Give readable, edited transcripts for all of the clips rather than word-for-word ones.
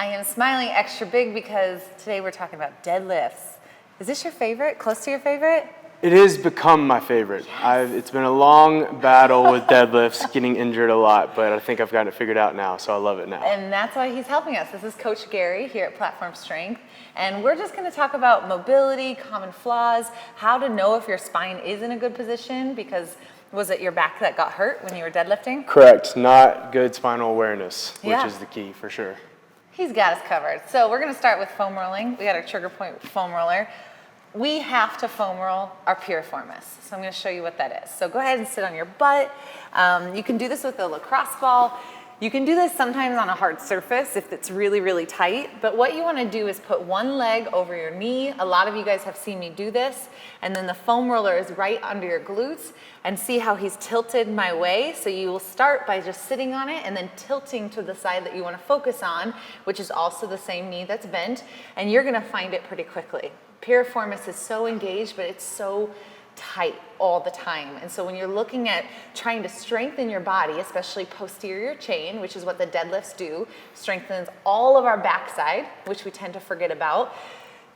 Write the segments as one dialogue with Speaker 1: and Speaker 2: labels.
Speaker 1: I am smiling extra big because today we're talking about deadlifts. Is this your favorite? Close to your favorite?
Speaker 2: It has become my favorite.
Speaker 1: Yes.
Speaker 2: It's been a long battle with deadlifts, getting injured a lot, but I think I've gotten it figured out now, so I love it now.
Speaker 1: And that's why he's helping us. This is Coach Gary here at Platform Strength, and we're just going to talk about mobility, common flaws, how to know if your spine is in a good position, because was it your back that got hurt when you were deadlifting?
Speaker 2: Correct. Not good spinal awareness, which
Speaker 1: Yeah.
Speaker 2: is the key for sure.
Speaker 1: He's got us covered. So we're going to start with foam rolling. We got our trigger point foam roller. We have to foam roll our piriformis. So I'm going to show you what that is. So go ahead and sit on your butt. You can do this with a lacrosse ball. You can do this sometimes on a hard surface if it's really, really tight. But what you want to do is put one leg over your knee. A lot of you guys have seen me do this. And then the foam roller is right under your glutes. And see how he's tilted my way. So you will start by just sitting on it and then tilting to the side that you want to focus on, which is also the same knee that's bent. And you're going to find it pretty quickly. Piriformis is so engaged, but it's so tight all the time. And so when you're looking at trying to strengthen your body, especially posterior chain, which is what the deadlifts do, strengthens all of our backside, which we tend to forget about.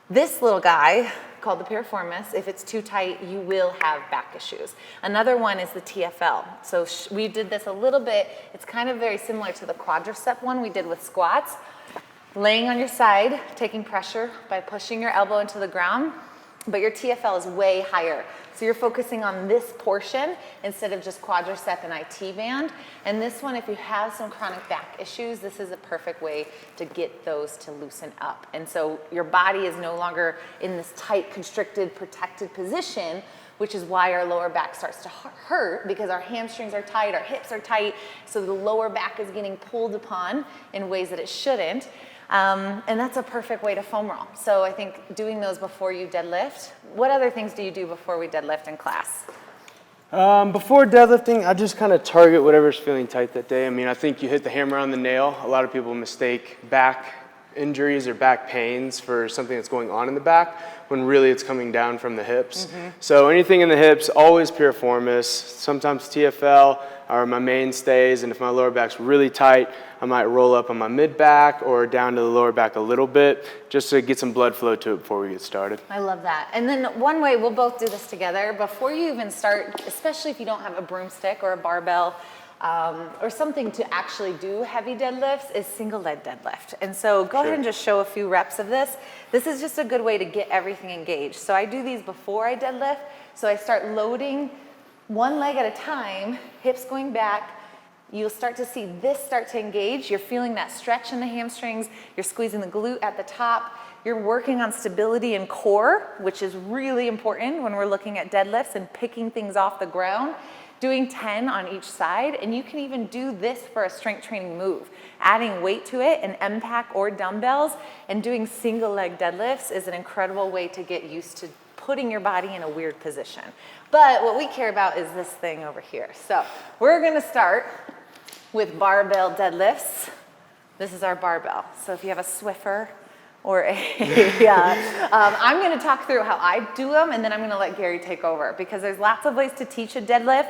Speaker 1: This little guy called the piriformis, if it's too tight, you will have back issues. Another one is the TFL. So we did this a little bit. It's kind of very similar to the quadricep one we did with squats. Laying on your side, taking pressure by pushing your elbow into the ground, but your TFL is way higher. So you're focusing on this portion instead of just quadricep and IT band. And this one, if you have some chronic back issues, this is a perfect way to get those to loosen up. And so your body is no longer in this tight, constricted, protected position, which is why our lower back starts to hurt, because our hamstrings are tight, our hips are tight, so the lower back is getting pulled upon in ways that it shouldn't. And that's a perfect way to foam roll. So I think doing those before you deadlift. What other things do you do before we deadlift in class?
Speaker 2: Before deadlifting, I just kind of target whatever's feeling tight that day. I mean, I think you hit the hammer on the nail. A lot of people mistake back injuries or back pains for something that's going on in the back, when really it's coming down from the hips. So anything in the hips, always piriformis, sometimes TFL are my mainstays, and if my lower back's really tight, I might roll up on my mid back or down to the lower back a little bit, just to get some blood flow to it before we get started.
Speaker 1: I love that. And then one way, we'll both do this together, before you even start, especially if you don't have a broomstick or a barbell, or something to actually do heavy deadlifts, is single leg deadlift. And so go ahead and just show a few reps of this. This is just a good way to get everything engaged. So I do these before I deadlift. So I start loading one leg at a time, hips going back. You'll start to see this start to engage. You're feeling that stretch in the hamstrings. You're squeezing the glute at the top. You're working on stability and core, which is really important when we're looking at deadlifts and picking things off the ground. Doing 10 on each side, and you can even do this for a strength training move. Adding weight to it, an M-Pack or dumbbells, and doing single leg deadlifts is an incredible way to get used to putting your body in a weird position. But what we care about is this thing over here. So we're gonna start with barbell deadlifts. This is our barbell. So if you have a Swiffer or I'm gonna talk through how I do them, and then I'm gonna let Gary take over, because there's lots of ways to teach a deadlift.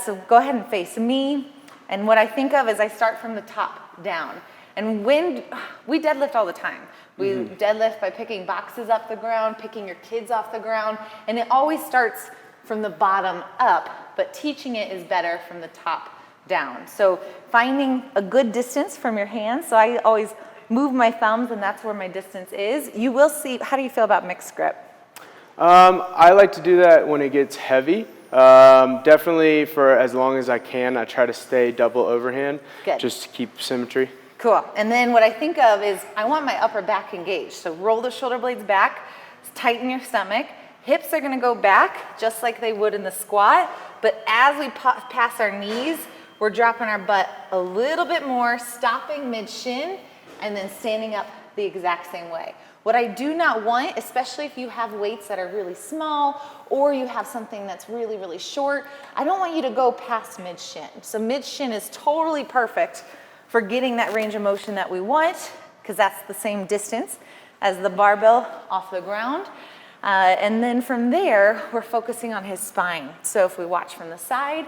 Speaker 1: So go ahead and face me. And what I think of is I start from the top down. And when we deadlift all the time, we deadlift by picking boxes off the ground, picking your kids off the ground, and it always starts from the bottom up, but teaching it is better from the top down. So finding a good distance from your hands. So I always move my thumbs, and that's where my distance is. You will see, how do you feel about mixed grip?
Speaker 2: I like to do that when it gets heavy. Definitely for as long as I can, I try to stay double overhand, just to keep symmetry.
Speaker 1: Cool. And then what I think of is I want my upper back engaged. So roll the shoulder blades back, tighten your stomach. Hips are gonna go back just like they would in the squat, but as we pass our knees, we're dropping our butt a little bit more, stopping mid-shin, and then standing up the exact same way. What I do not want, especially if you have weights that are really small or you have something that's really, really short, I don't want you to go past mid-shin. So mid-shin is totally perfect for getting that range of motion that we want, because that's the same distance as the barbell off the ground. And then from there, we're focusing on his spine. So if we watch from the side,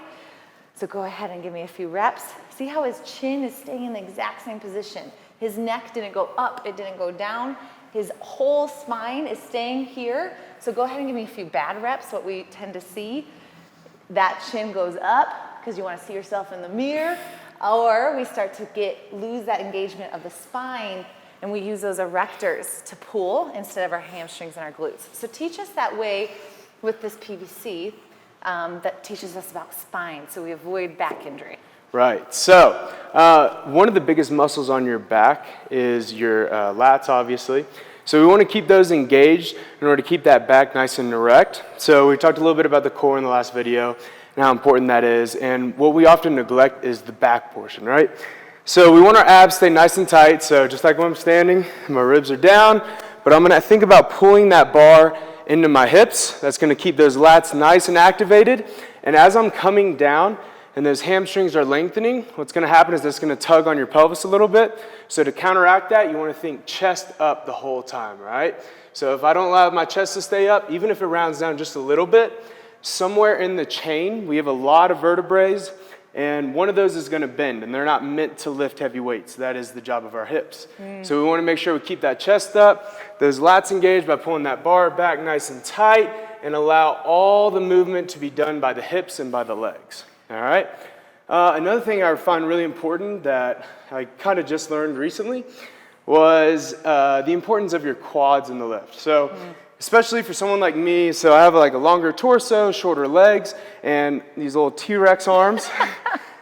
Speaker 1: So go ahead and give me a few reps. See how his chin is staying in the exact same position. His neck didn't go up, it didn't go down. His whole spine is staying here. So go ahead and give me a few bad reps, what we tend to see. That chin goes up because you want to see yourself in the mirror, or we start to lose that engagement of the spine, and we use those erectors to pull instead of our hamstrings and our glutes. So teach us that way with this PVC that teaches us about spine, so we avoid back injury.
Speaker 2: Right. So one of the biggest muscles on your back is your lats, obviously. So we want to keep those engaged in order to keep that back nice and erect. So we talked a little bit about the core in the last video and how important that is. And what we often neglect is the back portion, right? So we want our abs stay nice and tight. So just like when I'm standing, my ribs are down, but I'm going to think about pulling that bar into my hips. That's going to keep those lats nice and activated. And as I'm coming down and those hamstrings are lengthening, what's going to happen is that's going to tug on your pelvis a little bit. So to counteract that, you want to think chest up the whole time, right? So if I don't allow my chest to stay up, even if it rounds down just a little bit, somewhere in the chain, we have a lot of vertebrae, and one of those is going to bend, and they're not meant to lift heavy weights. That is the job of our hips. So we want to make sure we keep that chest up, those lats engaged by pulling that bar back nice and tight, and allow all the movement to be done by the hips and by the legs. All right. Another thing I find really important that I kind of just learned recently was the importance of your quads in the lift. So especially for someone like me, so I have like a longer torso, shorter legs, and these little T-Rex arms.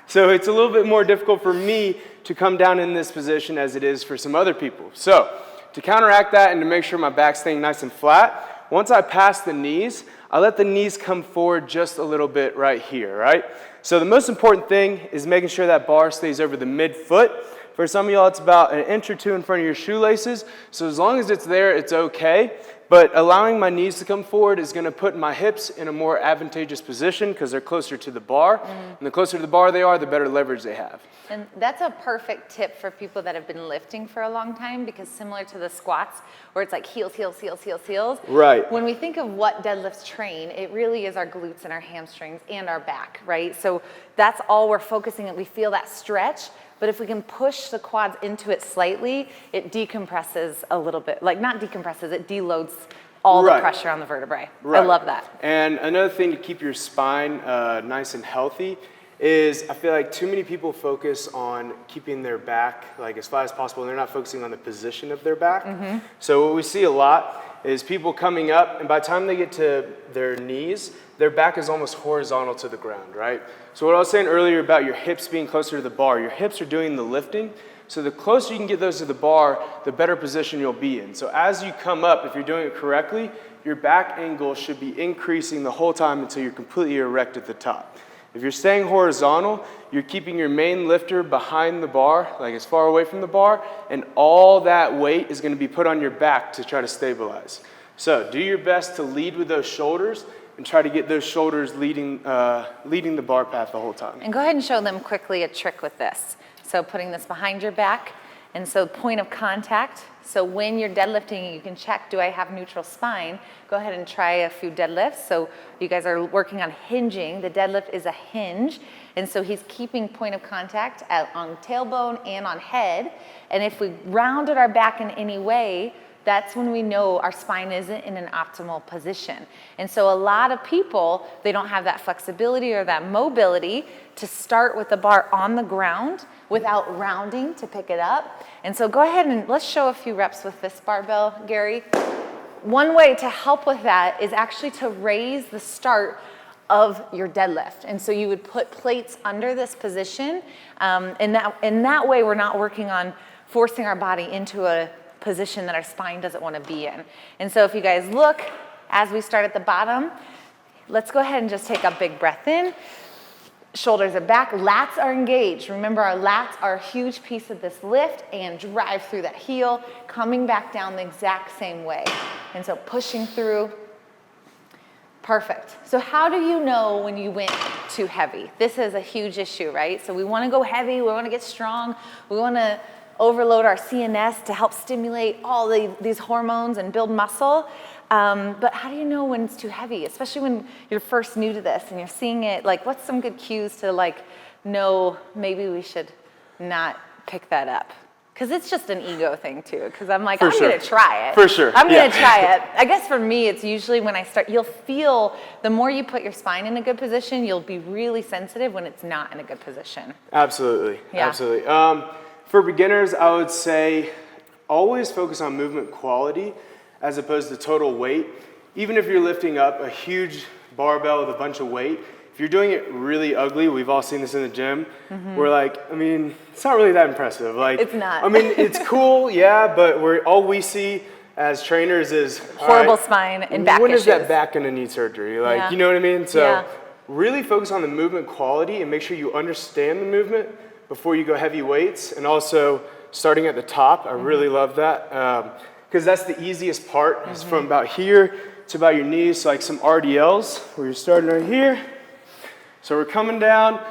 Speaker 2: So it's a little bit more difficult for me to come down in this position as it is for some other people. So to counteract that and to make sure my back's staying nice and flat, once I pass the knees, I let the knees come forward just a little bit right here, right? So the most important thing is making sure that bar stays over the midfoot. For some of y'all, it's about an inch or two in front of your shoelaces. So as long as it's there, it's okay. But allowing my knees to come forward is going to put my hips in a more advantageous position because they're closer to the bar. And the closer to the bar they are, the better leverage they have.
Speaker 1: And that's a perfect tip for people that have been lifting for a long time, because similar to the squats, where it's like heels, heels, heels, heels, heels.
Speaker 2: Right.
Speaker 1: When we think of what deadlifts train, it really is our glutes and our hamstrings and our back, right? So that's all we're focusing on. We feel that stretch. But if we can push the quads into it slightly, it decompresses a little bit. Like not decompresses, it deloads all the pressure on the vertebrae. I love that.
Speaker 2: And another thing to keep your spine nice and healthy is I feel like too many people focus on keeping their back like as flat as possible, and they're not focusing on the position of their back. So what we see a lot is people coming up, and by the time they get to their knees, their back is almost horizontal to the ground, right? So what I was saying earlier about your hips being closer to the bar, your hips are doing the lifting. So the closer you can get those to the bar, the better position you'll be in. So as you come up, if you're doing it correctly, your back angle should be increasing the whole time until you're completely erect at the top. If you're staying horizontal, you're keeping your main lifter behind the bar, like as far away from the bar, and all that weight is going to be put on your back to try to stabilize. So do your best to lead with those shoulders and try to get those shoulders leading the bar path the whole time.
Speaker 1: And go ahead and show them quickly a trick with this. So putting this behind your back, and so point of contact. So when you're deadlifting, you can check, do I have neutral spine? Go ahead and try a few deadlifts. So you guys are working on hinging. The deadlift is a hinge. And so he's keeping point of contact on tailbone and on head. And if we rounded our back in any way, that's when we know our spine isn't in an optimal position. And so a lot of people, they don't have that flexibility or that mobility to start with the bar on the ground without rounding to pick it up. And so go ahead and let's show a few reps with this barbell, Gary. One way to help with that is actually to raise the start of your deadlift. And so you would put plates under this position. And that way we're not working on forcing our body into a position that our spine doesn't want to be in. And so if you guys look, as we start at the bottom, let's go ahead and just take a big breath in. Shoulders are back, lats are engaged. Remember, our lats are a huge piece of this lift, and drive through that heel, coming back down the exact same way. And so pushing through. Perfect. So how do you know when you went too heavy? This is a huge issue, right? So we want to go heavy, we want to get strong, we want to overload our CNS to help stimulate all these hormones and build muscle. But how do you know when it's too heavy, especially when you're first new to this and you're seeing it? Like, what's some good cues to like know maybe we should not pick that up? Because it's just an ego thing too. Because I'm like, I'm going to try it.
Speaker 2: For sure.
Speaker 1: I'm going to try it. I guess for me, it's usually when I start, you'll feel the more you put your spine in a good position, you'll be really sensitive when it's not in a good position.
Speaker 2: Absolutely.
Speaker 1: Yeah.
Speaker 2: Absolutely. For beginners, I would say always focus on movement quality as opposed to total weight. Even if you're lifting up a huge barbell with a bunch of weight, if you're doing it really ugly, we've all seen this in the gym, we're like, I mean, it's not really that impressive. Like,
Speaker 1: It's not.
Speaker 2: I mean, it's cool, yeah, but all we see as trainers is
Speaker 1: Horrible spine and back
Speaker 2: when
Speaker 1: issues.
Speaker 2: is that back gonna need surgery? Like,
Speaker 1: Yeah.
Speaker 2: you know what I mean? So
Speaker 1: Yeah.
Speaker 2: really focus on the movement quality and make sure you understand the movement before you go heavy weights. And also starting at the top, I really love that. Because that's the easiest part, is from about here to about your knees. So like some RDLs, where you're starting right here. So we're coming down,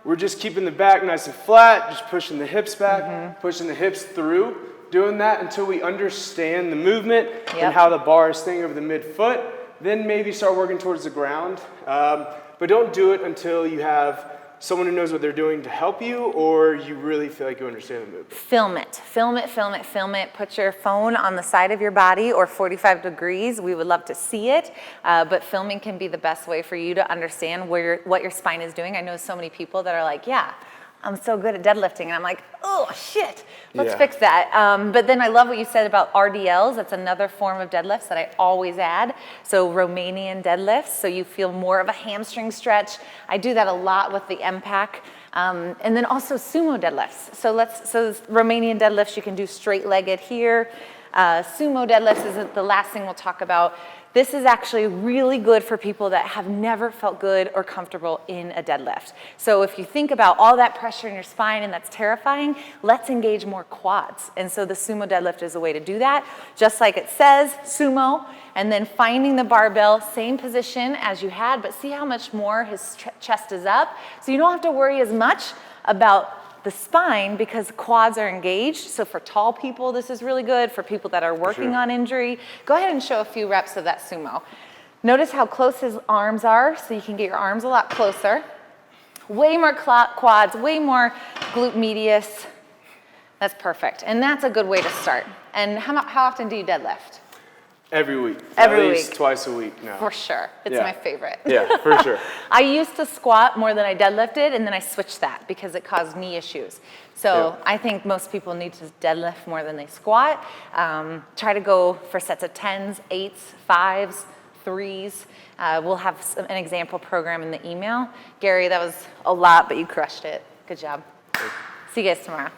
Speaker 2: we're just keeping the back nice and flat, just pushing the hips back, pushing the hips through, doing that until we understand the movement and how the bar is staying over the midfoot. Then maybe start working towards the ground. But don't do it until you have someone who knows what they're doing to help you, or you really feel like you understand the movement.
Speaker 1: Film it, film it, film it, film it. Put your phone on the side of your body or 45 degrees. We would love to see it, but filming can be the best way for you to understand what your spine is doing. I know so many people that are like, yeah, I'm so good at deadlifting. And I'm like, oh, shit, let's fix that. But then I love what you said about RDLs. That's another form of deadlifts that I always add. So Romanian deadlifts, so you feel more of a hamstring stretch. I do that a lot with the MPAC. And then also sumo deadlifts. So Romanian deadlifts, you can do straight-legged here. Sumo deadlifts is the last thing we'll talk about. This is actually really good for people that have never felt good or comfortable in a deadlift. So if you think about all that pressure in your spine and that's terrifying, let's engage more quads. And so the sumo deadlift is a way to do that. Just like it says, sumo, and then finding the barbell, same position as you had, but see how much more his chest is up. So you don't have to worry as much about the spine because quads are engaged. So for tall people, this is really good. For people that are working on injury, go ahead and show a few reps of that sumo. Notice how close his arms are, so you can get your arms a lot closer. Way more quads, way more glute medius. That's perfect. And that's a good way to start. And how often do you deadlift?
Speaker 2: Every week.
Speaker 1: Every
Speaker 2: At least
Speaker 1: week.
Speaker 2: twice a week now.
Speaker 1: For sure. It's my favorite.
Speaker 2: Yeah, for sure.
Speaker 1: I used to squat more than I deadlifted, and then I switched that because it caused knee issues. So I think most people need to deadlift more than they squat. Try to go for sets of 10s, 8s, 5s, 3s. We'll have an example program in the email. Gary, that was a lot, but you crushed it. Good job. See you guys tomorrow.